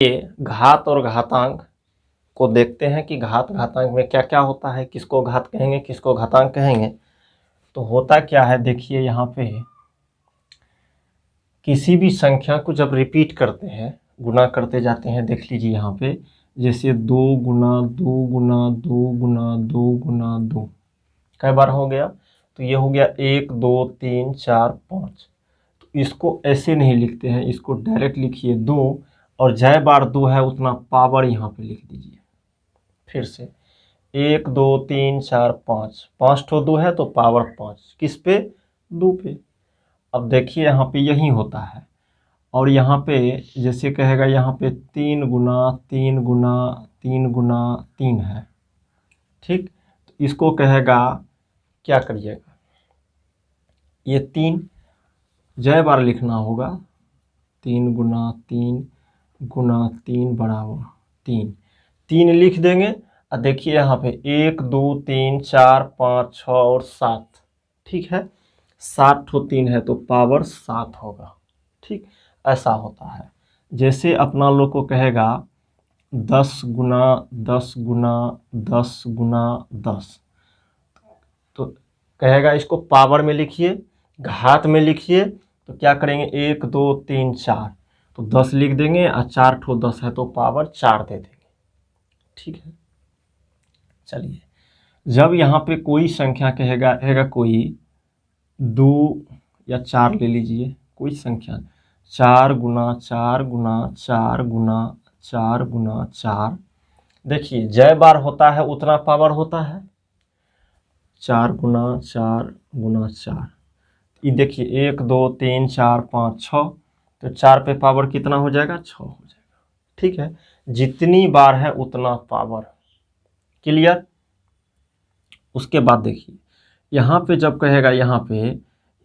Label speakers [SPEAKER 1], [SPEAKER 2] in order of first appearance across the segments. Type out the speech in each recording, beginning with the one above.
[SPEAKER 1] ये घात और घातांक को देखते हैं कि घात घातांक में क्या क्या होता है, किसको घात कहेंगे किसको घातांक कहेंगे। तो होता क्या है, देखिए यहाँ पे किसी भी संख्या को जब रिपीट करते हैं, गुना करते जाते हैं, देख लीजिए यहाँ पे जैसे 2 गुना 2 गुना 2 गुना 2 गुना 2 कई बार हो गया, तो ये हो गया 1 2 3 4 5। तो इसको ऐसे नहीं लिखते हैं, इसको डायरेक्ट लिखिए 2 और जय बार 2 है उतना पावर यहाँ पे लिख दीजिए। फिर से 1 2 3 4 5, 5 ठो 2 है तो पावर 5 किस पे, 2 पे। अब देखिए यहाँ पे यही होता है, और यहाँ पे जैसे कहेगा यहाँ पे 3 गुना 3 गुना 3 गुना 3 है, ठीक। तो इसको कहेगा, क्या करिएगा, ये 3 जय बार लिखना होगा, 3 गुना 3 गुना 3 बराबर 3, 3 लिख देंगे। और देखिए यहाँ पे 1 2 3 4 5 6 और 7, ठीक है, 7 ठो 3 है तो पावर 7 होगा, ठीक। ऐसा होता है। जैसे अपना लोग को कहेगा 10 गुना 10 गुना 10 गुना 10, तो कहेगा इसको पावर में लिखिए, घात में लिखिए, तो क्या करेंगे 1 2 3 4, तो 10 लिख देंगे और 4 ठो 10 है तो पावर 4 दे देंगे, ठीक है। चलिए, जब यहाँ पे कोई संख्या कहेगा कोई 2 या 4 ले लीजिए, कोई संख्या 4 गुना 4 गुना 4 गुना 4 गुना 4, देखिए जय बार होता है उतना पावर होता है, 4 गुना 4 गुना 4, ये देखिए 1 2 3 4 5 6, तो 4 पे पावर कितना हो जाएगा, 6 हो जाएगा, ठीक है। जितनी बार है उतना पावर, क्लियर। उसके बाद देखिए यहाँ पे जब कहेगा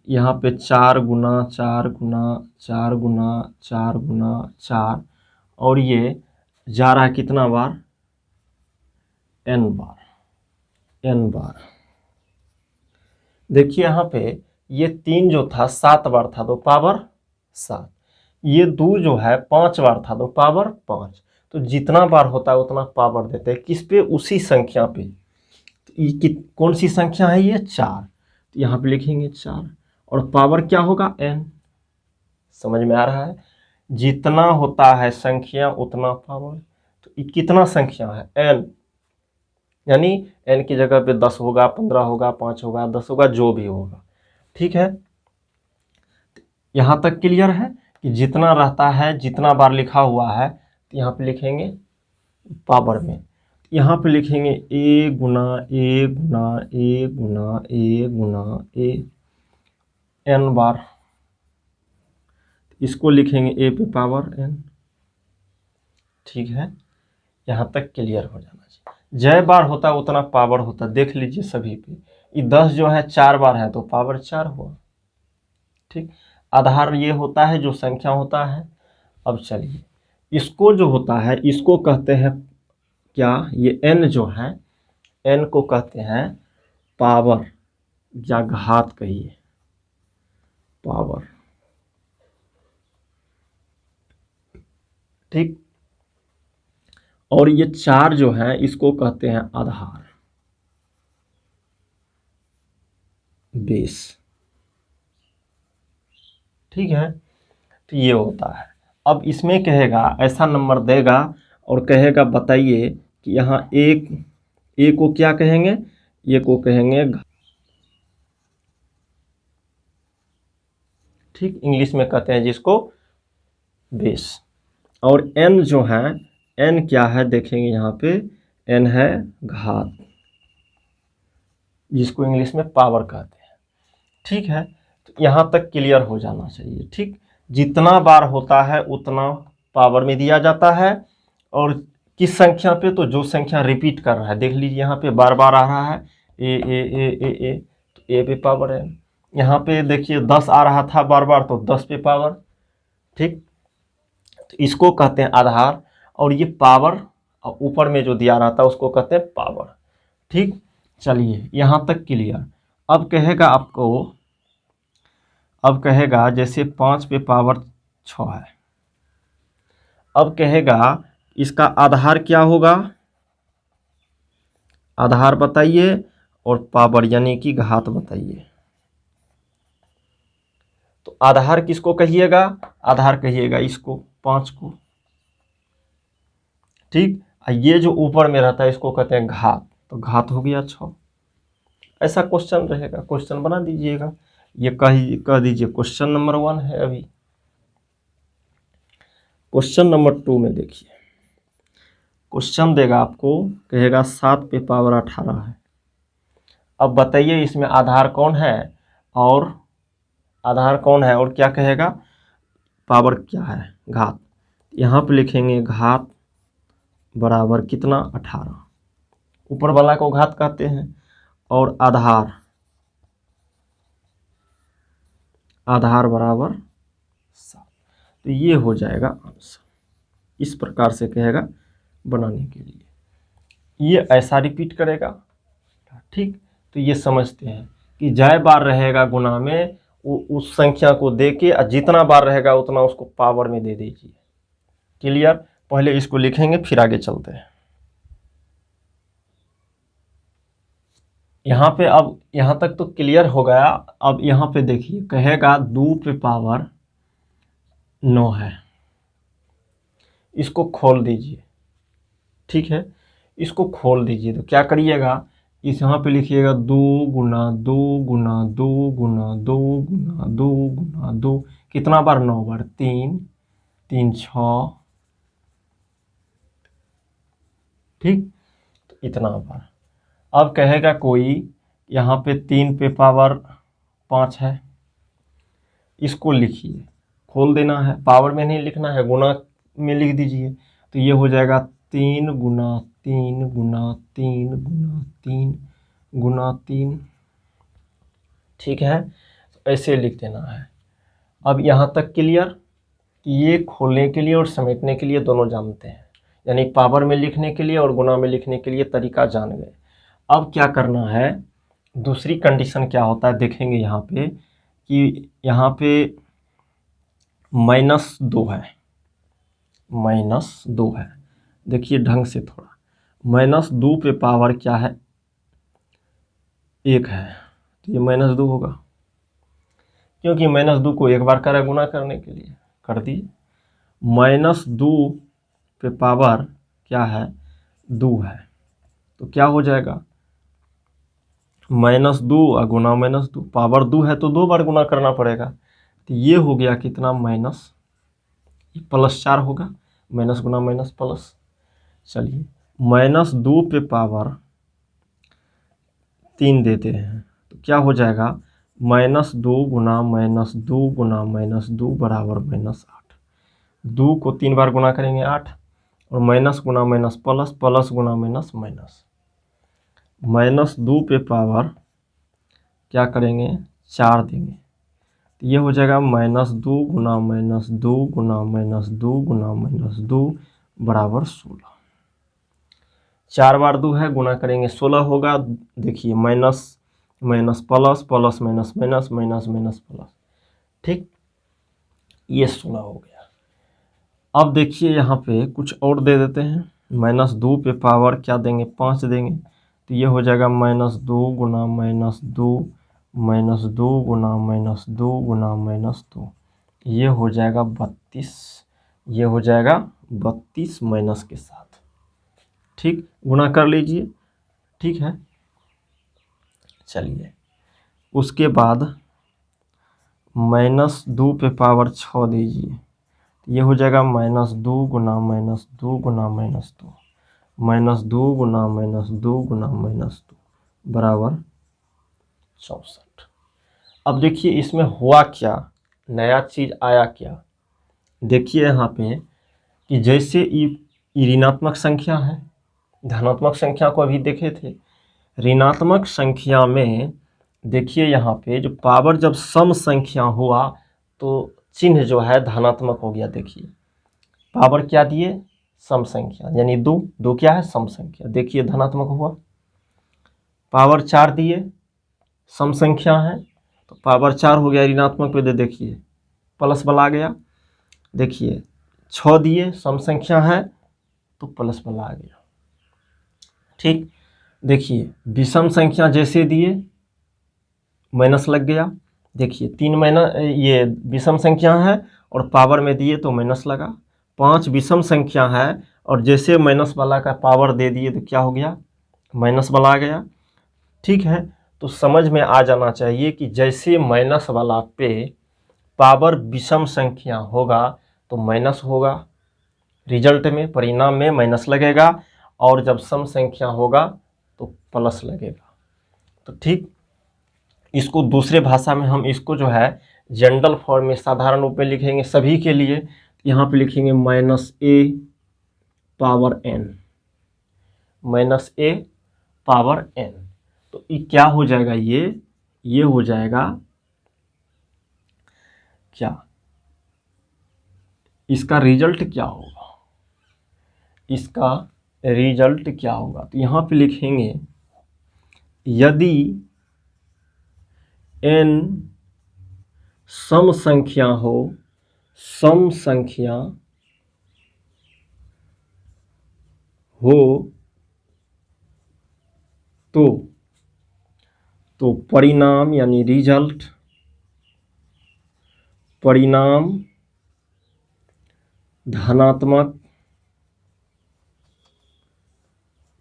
[SPEAKER 1] यहाँ पे 4 गुना 4 गुना 4 गुना 4 गुना 4, और ये जा रहा है कितना बार, n बार, n बार। देखिए यहाँ पे ये 3 जो था 7 बार था तो पावर 7, ये 2 जो है 5 बार था तो पावर 5। तो जितना बार होता है उतना पावर देते हैं, किस पे, उसी संख्या पे। ये कौन सी संख्या है, ये 4, तो यहाँ पे लिखेंगे 4, और पावर क्या होगा, n। समझ में आ रहा है, जितना होता है संख्या उतना पावर। तो ये कितना संख्या है, n, यानी n की जगह पे 10 होगा, 15 होगा, 5 होगा, 10 होगा, जो भी होगा, ठीक है। यहाँ तक क्लियर है कि जितना रहता है, जितना बार लिखा हुआ है, तो यहाँ पे लिखेंगे पावर में, यहाँ पे लिखेंगे a Guna a Guna a Guna a Guna a, n बार, इसको लिखेंगे a पे पावर n, ठीक है। यहाँ तक क्लियर हो जाना चाहिए। जय बार होता है उतना पावर होता है, देख लीजिए सभी पे, ये 10 जो है 4 बार है तो पावर 4 हुआ, ठीक। आधार ये होता है जो संख्या होता है। अब चलिए, इसको जो होता है इसको कहते हैं क्या, ये n जो है, n को कहते हैं पावर या घात, कहिए पावर, ठीक। और ये 4 जो है इसको कहते हैं आधार, बेस, ठीक है। तो ये होता है। अब इसमें कहेगा, ऐसा नंबर देगा और कहेगा बताइए कि यहाँ ए को क्या कहेंगे, ये को कहेंगे, ठीक, इंग्लिश में कहते हैं जिसको बेस। और n जो है, n क्या है देखेंगे यहाँ पे, n है घात, जिसको इंग्लिश में पावर कहते हैं, ठीक है। तो यहाँ तक क्लियर हो जाना चाहिए, ठीक। जितना बार होता है उतना पावर में दिया जाता है, और किस संख्या पे, तो जो संख्या रिपीट कर रहा है, देख लीजिए यहाँ पे बार बार आ रहा है ए ए ए ए ए, तो ए पे पावर है। यहाँ पे देखिए 10 आ रहा था बार बार तो 10 पे पावर, ठीक। तो इसको कहते हैं आधार, और ये पावर, और ऊपर में जो दिया रहता है उसको कहते हैं पावर, ठीक। चलिए यहाँ तक क्लियर। अब कहेगा आपको, अब कहेगा जैसे 5 पे पावर 6 है, अब कहेगा इसका आधार क्या होगा, आधार बताइए और पावर यानी कि घात बताइए। तो आधार किसको कहिएगा, आधार कहिएगा इसको 5 को, ठीक। ये जो ऊपर में रहता है इसको कहते हैं घात, तो घात हो गया 6। ऐसा क्वेश्चन रहेगा, क्वेश्चन बना दीजिएगा। ये कह दीजिए क्वेश्चन नंबर 1 है। अभी क्वेश्चन नंबर 2 में देखिए, क्वेश्चन देगा आपको, कहेगा 7 पे पावर 18 है। अब बताइए इसमें आधार कौन है और आधार कौन है और क्या कहेगा, पावर क्या है, घात। यहाँ पे लिखेंगे घात बराबर कितना 18, ऊपर वाला को घात कहते हैं, और आधार बराबर 7। तो ये हो जाएगा आंसर। इस प्रकार से कहेगा बनाने के लिए, ये ऐसा रिपीट करेगा, ठीक। तो ये समझते हैं कि जय बार रहेगा गुना में, उस संख्या को दे के जितना बार रहेगा उतना उसको पावर में दे दीजिए। क्लियर। पहले इसको लिखेंगे फिर आगे चलते हैं। यहाँ पे अब यहाँ तक तो क्लियर हो गया। अब यहाँ पे देखिए कहेगा 2 पे पावर 9 है, इसको खोल दीजिए, ठीक है। इसको खोल दीजिए तो क्या करिएगा, इस यहाँ पे लिखिएगा 2 गुना 2 गुना 2 गुना 2 गुना 2 गुना 2, कितना बार, 9 बार, 3 3 6, ठीक। तो इतना बार। अब कहेगा कोई यहाँ पे 3 पे पावर 5 है, इसको लिखिए, खोल देना है, पावर में नहीं लिखना है, गुना में लिख दीजिए। तो ये हो जाएगा 3 गुना 3 गुना 3 गुना 3 गुना 3, ठीक है। तो ऐसे लिख देना है। अब यहाँ तक क्लियर कि ये खोलने के लिए और समेटने के लिए दोनों जानते हैं, यानी पावर में लिखने के लिए और गुना में लिखने के लिए तरीका जान गए। अब क्या करना है, दूसरी कंडीशन क्या होता है देखेंगे यहाँ पे, कि यहाँ पे -2 है, -2 है। देखिए ढंग से थोड़ा, -2 पे पावर क्या है, 1 है, तो ये -2 होगा, क्योंकि -2 को एक बार करा गुना करने के लिए, कर दिए। -2 पे पावर क्या है, 2 है, तो क्या हो जाएगा, -2 और गुना -2, पावर 2 है तो 2 बार गुना करना पड़ेगा। तो ये हो गया कितना, माइनस, +4 होगा, माइनस गुना माइनस प्लस। चलिए -2 पे पावर 3 देते हैं तो क्या हो जाएगा, -2 गुना -2 गुना -2 बराबर -8। 2 को 3 बार गुना करेंगे 8, और माइनस गुना माइनस प्लस, प्लस गुना माइनस माइनस। -2 पे पावर क्या करेंगे, 4 देंगे, तो ये हो जाएगा -2 गुना -2 गुना -2 गुना -2 बराबर 16। 4 बार 2 है, गुना करेंगे 16 होगा। देखिए minus minus plus, plus minus minus, minus minus plus, ठीक। ये 16 हो गया। अब देखिए यहाँ पे कुछ और दे देते हैं, -2 पे पावर क्या देंगे, 5 देंगे, तो ये हो जाएगा -2 गुना -2 -2 गुना -2 गुना -2, ये हो जाएगा 32, ये हो जाएगा 32 माइनस के साथ, ठीक। गुना कर लीजिए, ठीक है। चलिए उसके बाद -2 पे पावर 6 दीजिए, ये हो जाएगा -2 गुना -2 गुना -2, -2 गुना -2 गुना -2 बराबर 64। अब देखिए इसमें हुआ क्या, नया चीज़ आया क्या। देखिए यहाँ पे कि जैसे ये ऋणात्मक संख्या है, धनात्मक संख्या को अभी देखे थे, ऋणात्मक संख्या में देखिए यहाँ पे जो पावर जब सम संख्या हुआ तो चिन्ह जो है धनात्मक हो गया। देखिए पावर क्या दिए, सम संख्या, यानी 2, 2 क्या है, सम संख्या, देखिए धनात्मक हुआ। पावर 4 दिए, सम संख्या है, तो पावर 4 हो गया, ऋणात्मक पे दे देखिए प्लस वाला आ गया। देखिए 6 दिए, सम संख्या है तो प्लस वाला आ गया। ठीक, देखिए विषम संख्या जैसे दिए माइनस लग गया। देखिए 3 माइनस, ये विषम संख्या है और पावर में दिए तो माइनस लगा। 5 विषम संख्या है और जैसे माइनस वाला का पावर दे दिए तो क्या हो गया, माइनस वाला आ गया। ठीक है, तो समझ में आ जाना चाहिए कि जैसे माइनस वाला पे पावर विषम संख्या होगा तो माइनस होगा, रिजल्ट में परिणाम में माइनस लगेगा, और जब सम संख्या होगा तो प्लस लगेगा। तो ठीक, इसको दूसरे भाषा में हम इसको जो है जनरल फॉर्म में साधारण रूप में लिखेंगे सभी के लिए। यहाँ पे लिखेंगे -a power n, -a power n। तो ये क्या हो जाएगा, ये हो जाएगा क्या, इसका रिजल्ट क्या होगा, इसका रिजल्ट क्या होगा। तो यहाँ पे लिखेंगे यदि n सम संख्या हो, सम संख्या हो तो परिणाम यानी रिजल्ट, परिणाम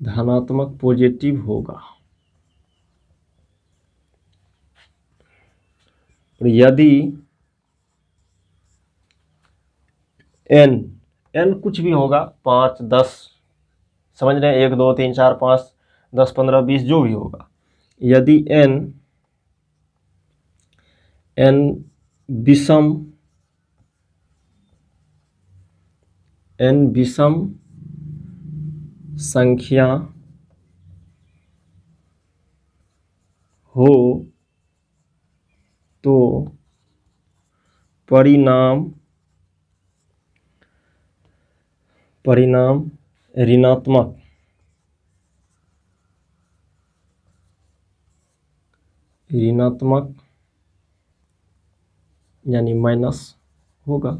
[SPEAKER 1] धनात्मक पॉजिटिव होगा। और यदि n कुछ भी होगा, 5, 10, समझ रहे हैं, 1, 2, 3, 4, 5, 10, 15, 20 जो भी होगा, यदि n विषम संख्या हो तो परिणाम ऋणात्मक यानी माइनस होगा।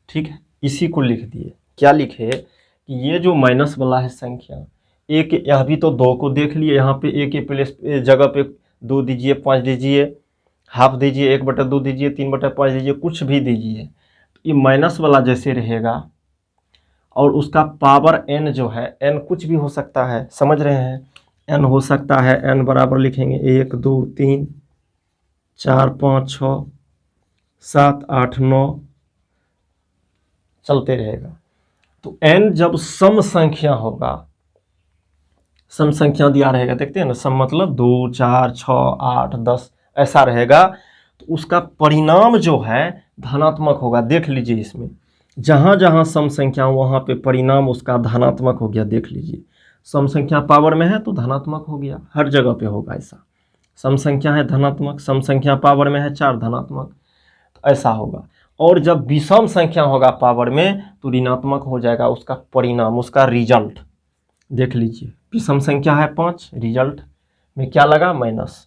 [SPEAKER 1] ठीक है, इसी को लिख दिए। क्या लिखे कि ये जो माइनस वाला है संख्या, एक, यह भी तो 2 को देख लिए, यहाँ पे a के प्लेस जगह पे 2 दीजिए, 5 दीजिए, हाफ दीजिए, 1/2 दीजिए, 3/5 दीजिए, कुछ भी दीजिए। ये माइनस वाला जैसे रहेगा और उसका पावर n जो है, n कुछ भी हो सकता है, समझ रहे हैं, n हो सकता है, n बराबर लिखेंगे 1, 2, 3, 4, 5, 6, 7, 8, 9 चलते रहेगा। तो n जब सम संख्या होगा, सम संख्या दिया रहेगा, देखते हैं ना, सम मतलब 2, 4, 6, 8, 10 ऐसा रहेगा, तो उसका परिणाम जो है धनात्मक होगा। देख लीजिए, इसमें जहाँ जहाँ सम संख्या वहाँ पे परिणाम उसका धनात्मक हो गया। देख लीजिए, सम संख्या पावर में है तो धनात्मक हो गया, हर जगह पे होगा ऐसा। सम संख्या है धनात्मक, सम संख्या पावर में है 4 धनात्मक, तो ऐसा होगा। और जब विषम संख्या होगा पावर में तो ऋणात्मक हो जाएगा उसका परिणाम, उसका रिजल्ट। देख लीजिए, विषम संख्या है 5, रिजल्ट में क्या लगा, माइनस।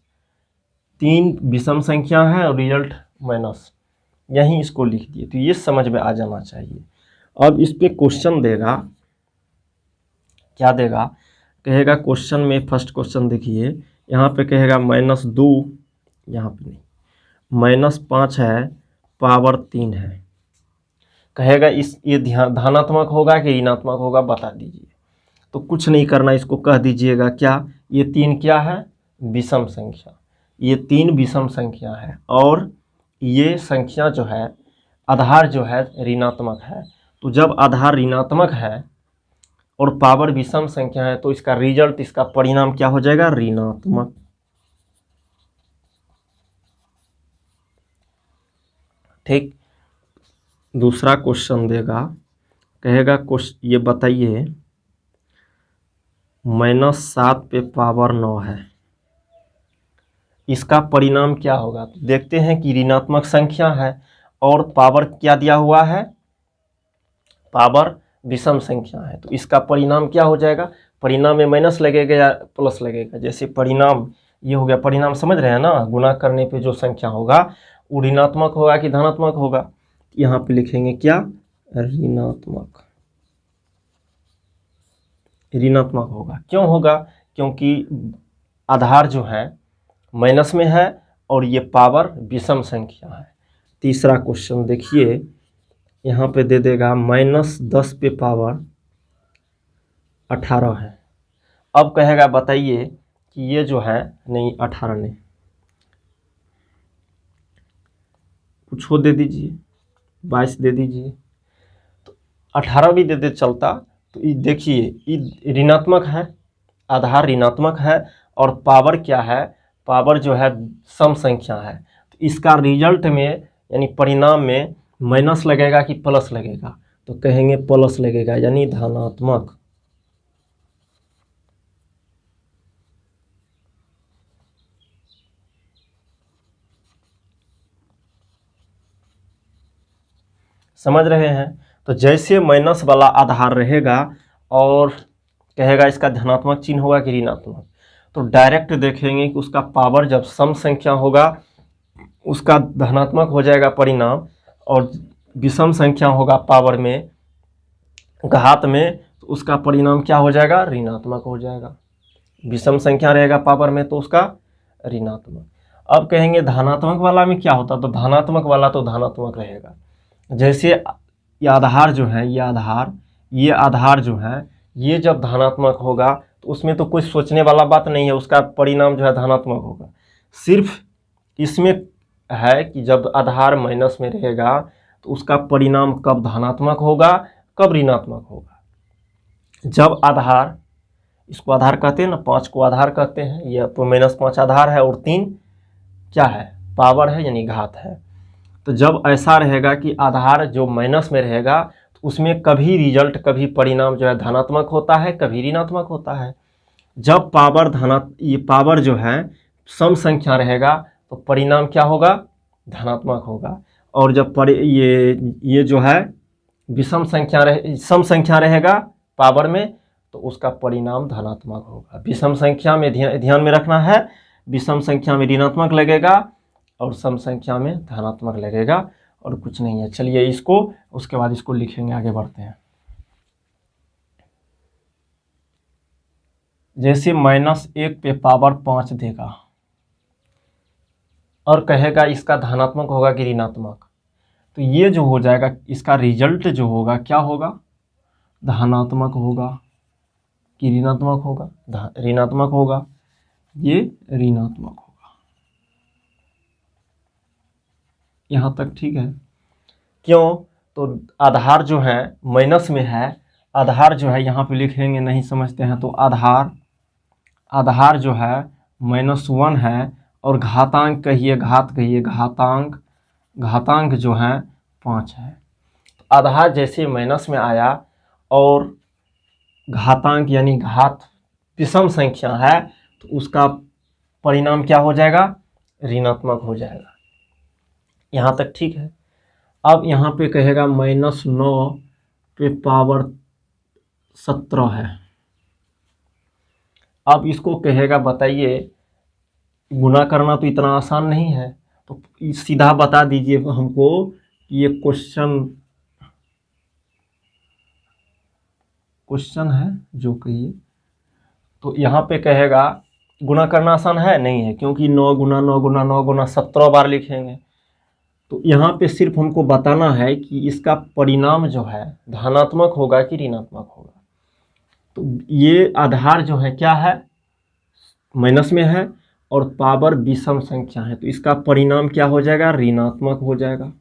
[SPEAKER 1] 3 विषम संख्या है और रिजल्ट माइनस, यहीं इसको लिख दिए। तो ये समझ में आ जाना चाहिए। अब इस पे क्वेश्चन देगा, क्या देगा, कहेगा क्वेश्चन में, फर्स्ट क्वेश्चन देखिए, यहाँ पे कहेगा -2, यहाँ पे नहीं, -5 है, पावर 3 है। कहेगा ये धनात्मक होगा कि ऋणात्मक होगा, बता दीजिए। तो कुछ नहीं करना, इसको कह दीजिएगा क्या, ये 3 क्या है, विषम संख्या, ये 3 विषम संख्या है, और ये संख्या जो है, आधार जो है ऋणात्मक है। तो जब आधार ऋणात्मक है और पावर विषम संख्या है तो इसका रिजल्ट, इसका परिणाम क्या हो जाएगा, ऋणात्मक। ठीक, दूसरा क्वेश्चन देगा, कहेगा ये बताइए -7 पे पावर 9 है, इसका परिणाम क्या होगा। तो देखते हैं कि ऋणात्मक संख्या है और पावर क्या दिया हुआ है, पावर विषम संख्या है, तो इसका परिणाम क्या हो जाएगा, परिणाम में माइनस लगेगा या प्लस लगेगा। जैसे परिणाम ये हो गया, परिणाम समझ रहे हैं ना, गुणा करने पे जो संख्या होगा वो ऋणात्मक होगा कि धनात्मक होगा। यहाँ पे लिखेंगे क्या, ऋणात्मक। ऋणात्मक होगा, क्यों होगा, क्योंकि आधार जो है माइनस में है और ये पावर विषम संख्या है। तीसरा क्वेश्चन देखिए, यहाँ पे दे देगा -10 पे पावर 18 है। अब कहेगा बताइए कि ये जो है, नहीं 18 नहीं, कुछ हो दे दीजिए, 22 दे दीजिए, तो 18 भी दे दे चलता। तो ये देखिए, ये ऋणात्मक है, आधार ऋणात्मक है और पावर क्या है, पावर जो है सम संख्या है। तो इसका रिजल्ट में यानी परिणाम में माइनस लगेगा कि प्लस लगेगा, तो कहेंगे प्लस लगेगा, यानी धनात्मक। समझ रहे हैं। तो जैसे माइनस वाला आधार रहेगा और कहेगा इसका धनात्मक चिन्ह होगा कि ऋणात्मक, तो डायरेक्ट देखेंगे कि उसका पावर जब सम संख्या होगा उसका धनात्मक हो जाएगा परिणाम, और विषम संख्या होगा पावर में, घात में, तो उसका परिणाम क्या हो जाएगा, ऋणात्मक हो जाएगा। विषम संख्या रहेगा पावर में तो उसका ऋणात्मक। अब कहेंगे धनात्मक वाला में क्या होता, तो धनात्मक वाला तो धनात्मक रहेगा। जैसे ये आधार जो है, ये आधार जो है, ये जब धनात्मक होगा तो उसमें तो कोई सोचने वाला बात नहीं है, उसका परिणाम जो है धनात्मक होगा। सिर्फ इसमें है कि जब आधार माइनस में रहेगा तो उसका परिणाम कब धनात्मक होगा, कब ऋणात्मक होगा। जब आधार, इसको आधार कहते हैं ना, 5 को आधार कहते हैं, यह तो -5 आधार है और 3 क्या है, पावर है यानी घात है। तो जब ऐसा रहेगा कि आधार जो माइनस में रहेगा तो उसमें कभी रिजल्ट, कभी परिणाम जो है धनात्मक होता है, कभी ऋणात्मक होता है। जब पावर ये पावर जो है सम संख्या रहेगा तो परिणाम क्या होगा, धनात्मक होगा। और जब ये जो है विषम संख्या सम संख्या रहेगा पावर में तो उसका परिणाम धनात्मक होगा। विषम संख्या में ध्यान में रखना है, विषम संख्या में ऋणात्मक लगेगा और सम संख्या में धनात्मक लगेगा, और कुछ नहीं है। चलिए इसको, उसके बाद इसको लिखेंगे, आगे बढ़ते हैं। जैसे -1 पे पावर 5 देगा और कहेगा इसका धनात्मक होगा कि ऋणात्मक, तो ये जो हो जाएगा इसका रिजल्ट जो होगा क्या होगा, धनात्मक होगा कि ऋणात्मक होगा, ऋणात्मक होगा, ये ऋणात्मक होगा। यहाँ तक ठीक है। क्यों, तो आधार जो है माइनस में है, आधार जो है यहाँ पे लिखेंगे, नहीं समझते हैं तो आधार जो है -1 है और घातांक कहिए, घात कहिए, घातांक जो है 5 है। तो आधार जैसे माइनस में आया और घातांक यानी घात विषम संख्या है तो उसका परिणाम क्या हो जाएगा, ऋणात्मक हो जाएगा। यहाँ तक ठीक है। अब यहाँ पे कहेगा -9 पे पावर 17 है। अब इसको कहेगा बताइए, गुना करना तो इतना आसान नहीं है, तो सीधा बता दीजिए हमको कि ये क्वेश्चन है जो कहिए। तो यहाँ पे कहेगा गुना करना आसान है, नहीं है, क्योंकि 9 गुना 9 गुना 9 गुना 17 बार लिखेंगे। तो यहाँ पे सिर्फ हमको बताना है कि इसका परिणाम जो है धनात्मक होगा कि ऋणात्मक होगा। तो ये आधार जो है क्या है, माइनस में है और पावर विषम संख्या है, तो इसका परिणाम क्या हो जाएगा, ऋणात्मक हो जाएगा।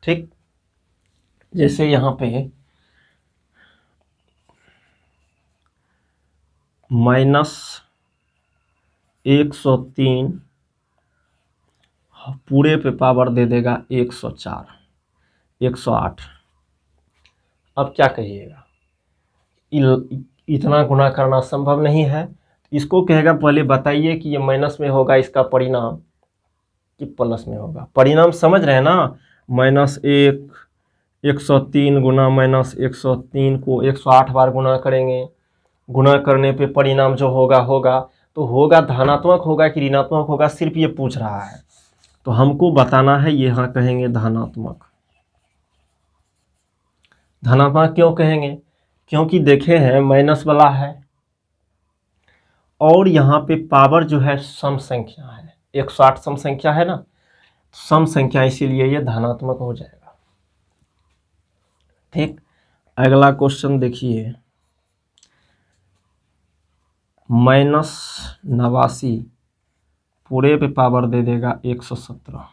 [SPEAKER 1] ठीक, जैसे यहाँ पे -103 पूरे पे पावर दे देगा 104, 108। अब क्या कहिएगा, इतना गुना करना संभव नहीं है। इसको कहेगा पहले बताइए कि ये माइनस में होगा इसका परिणाम कि प्लस में होगा। परिणाम समझ रहे हैं ना, -103 गुना -103 को 108 बार गुना करेंगे, गुना करने पे परिणाम जो होगा, तो तो होगा धनात्मक होगा कि ऋणात्मक होगा, सिर्फ ये पूछ रहा है। तो हमको बताना है, यहाँ कहेंगे धनात्मक। धनात्मक क्यों कहेंगे? क्योंकि देखे हैं माइनस वाला है और यहाँ पे पावर जो है सम संख्या है, 108 सम संख्या है ना, सम संख्या, इसीलिए ये धनात्मक हो जाएगा। ठीक, अगला क्वेश्चन देखिए, -89 पूरे पे पावर दे देगा 117।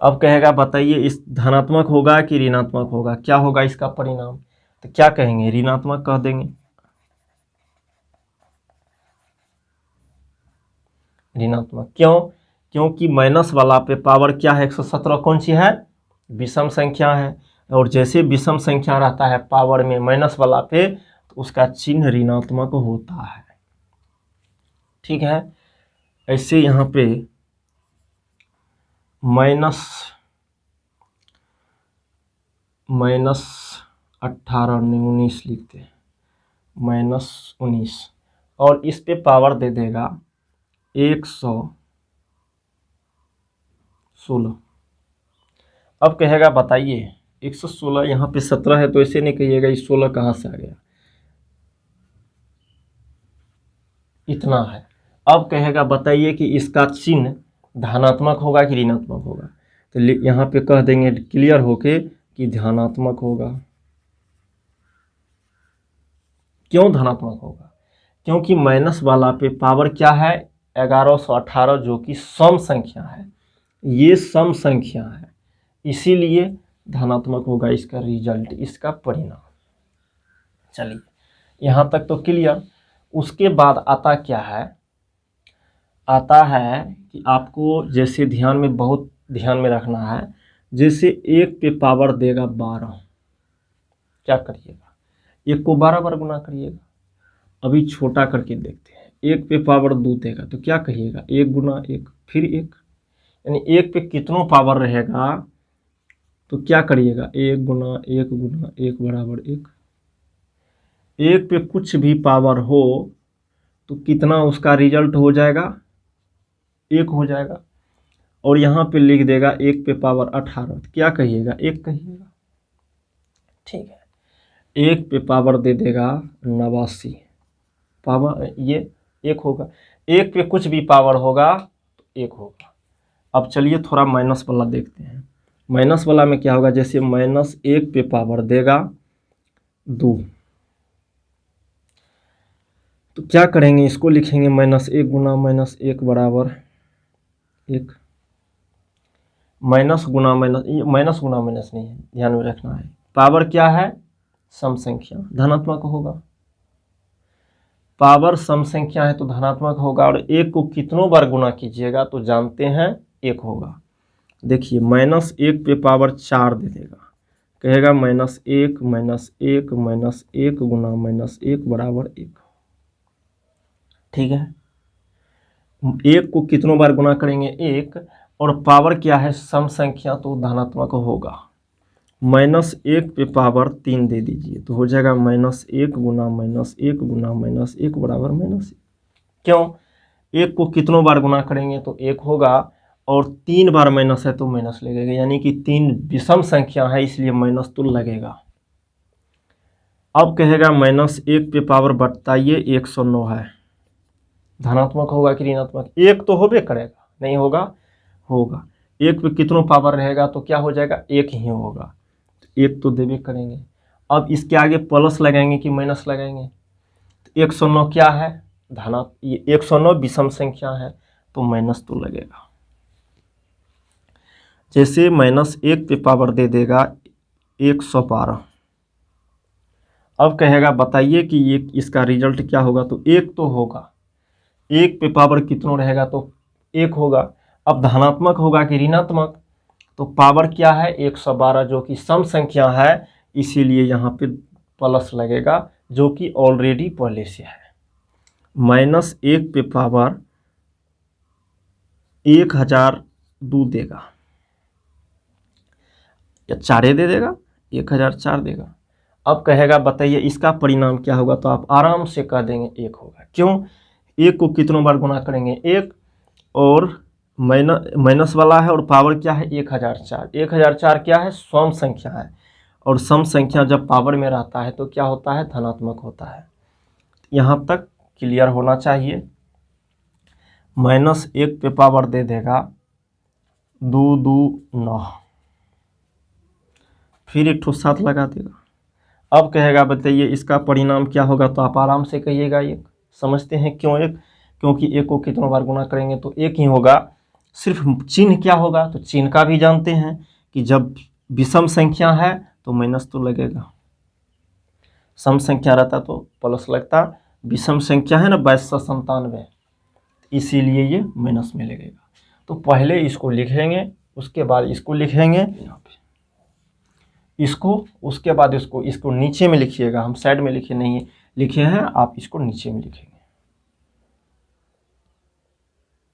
[SPEAKER 1] अब कहेगा बताइए इस धनात्मक होगा कि ऋणात्मक होगा, क्या होगा इसका परिणाम? तो क्या कहेंगे? ऋणात्मक कह देंगे। ऋणात्मक क्यों? क्योंकि माइनस वाला पे पावर क्या है? 117 कौन सी है? विषम संख्या है, और जैसे विषम संख्या रहता है पावर में माइनस वाला पे, तो उसका चिन्ह ऋणात्मक होता है। ठीक है, ऐसे यहाँ पे -18 लिखते हैं, -19, और इस पे पावर दे देगा 116। अब कहेगा बताइए 116, यहाँ पे 17 है तो ऐसे नहीं कहिएगा इस 16 कहाँ से आ गया, इतना है। अब कहेगा बताइए कि इसका चिन्ह धनात्मक होगा कि ऋणात्मक होगा, तो यहाँ पे कह देंगे क्लियर होके कि धनात्मक होगा। क्यों धनात्मक होगा? क्योंकि माइनस वाला पे पावर क्या है? 1118, जो कि सम संख्या है, ये सम संख्या है, इसीलिए धनात्मक होगा इसका रिजल्ट, इसका परिणाम। चलिए यहाँ तक तो क्लियर। उसके बाद आता क्या है? आता है कि आपको जैसे ध्यान में, बहुत ध्यान में रखना है, जैसे 1 पे पावर देगा 12, क्या करिएगा? 1 को 12 बार गुना करिएगा। अभी छोटा करके देखते हैं, 1 पे पावर 2 देगा तो क्या कहिएगा? 1 गुना 1 फिर 1, यानी 1 पे कितनों पावर रहेगा तो क्या करिएगा? 1 गुना 1 गुना 1 बराबर 1। 1 पे कुछ भी पावर हो तो कितना उसका रिजल्ट हो जाएगा? 1 हो जाएगा। और यहाँ पे लिख देगा 1 पे पावर 18, तो क्या कहिएगा? 1 कहिएगा। ठीक है, 1 पे पावर दे देगा 89, पावर ये 1 होगा। 1 पे कुछ भी पावर होगा तो 1 होगा। अब चलिए थोड़ा माइनस वाला देखते हैं। माइनस वाला में क्या होगा? जैसे -1 पे पावर देगा 2, तो क्या करेंगे? इसको लिखेंगे -1 गुना -1 बराबर 1। माइनस गुना माइनस, माइनस गुना माइनस नहीं है, ध्यान में रखना है। पावर क्या है? सम संख्या, धनात्मक होगा। पावर सम संख्या है तो धनात्मक होगा, और 1 को कितनों बार गुना कीजिएगा तो जानते हैं 1 होगा। देखिए -1 पे पावर 4 दे देगा, कहेगा -1 -1 -1 गुना -1 बराबर 1। ठीक है, 1 को कितनों बार गुना करेंगे? 1, और पावर क्या है? सम संख्या, तो धनात्मक होगा। -1 पे पावर 3 दे दीजिए तो हो जाएगा -1 गुना -1 गुना -1 बराबर -1। क्यों? 1 को कितनों बार गुना करेंगे तो 1 होगा, और 3 बार माइनस है तो माइनस लगेगा, यानी कि 3 विषम संख्या है, इसलिए माइनस तो लगेगा। अब कहेगा -1 पे पावर बताइए 109 है, धनात्मक होगा कि ऋणात्मक? 1 तो होबे करेगा, नहीं होगा? होगा। 1 पे कितनों पावर रहेगा तो क्या हो जाएगा? 1 ही होगा, तो 1 तो देवे करेंगे। अब इसके आगे प्लस लगाएंगे कि माइनस लगाएंगे? तो 109 क्या है? ये 109 विषम संख्या है, तो माइनस तो लगेगा। जैसे -1 पे पावर दे देगा 112। अब कहेगा बताइए कि ये इसका रिजल्ट क्या होगा, तो 1 तो होगा। 1 पे पावर कितनों रहेगा तो 1 होगा। अब धनात्मक होगा कि ऋणात्मक? तो पावर क्या है? 112, जो कि सम संख्या है, इसीलिए यहाँ पे प्लस लगेगा, जो कि ऑलरेडी पहले से है। -1 पे पावर 1002 देगा, या 4 दे देगा, 1004 देगा। अब कहेगा बताइए इसका परिणाम क्या होगा, तो आप आराम से कह देंगे 1 होगा। क्यों? एक को कितनों बार गुना करेंगे, एक, और माइनस वाला है और पावर क्या है 1004। 1004 क्या है, सम संख्या है, और सम संख्या जब पावर में रहता है तो क्या होता है, धनात्मक होता है। यहाँ तक क्लियर होना चाहिए। -1 पे पावर दे देगा 2 2 9, फिर एक ठो 7 लगा देगा। अब कहेगा बताइए इसका परिणाम क्या होगा, तो आप आराम से कहिएगा 1। समझते हैं क्यों 1, क्योंकि 1 को कितनों बार गुना करेंगे तो 1 ही होगा। सिर्फ चिन्ह क्या होगा, तो चिन्ह का भी जानते हैं कि जब विषम संख्या है तो माइनस तो लगेगा, सम संख्या रहता तो प्लस लगता, विषम संख्या है ना 2297, इसीलिए ये माइनस में लगेगा। तो पहले इसको लिखेंगे, उसके बाद इसको लिखेंगे यहाँ पे, इसको, उसके बाद इसको नीचे में लिखिएगा। हम साइड में लिखे नहीं लिखे हैं, आप इसको नीचे में लिखिएगा।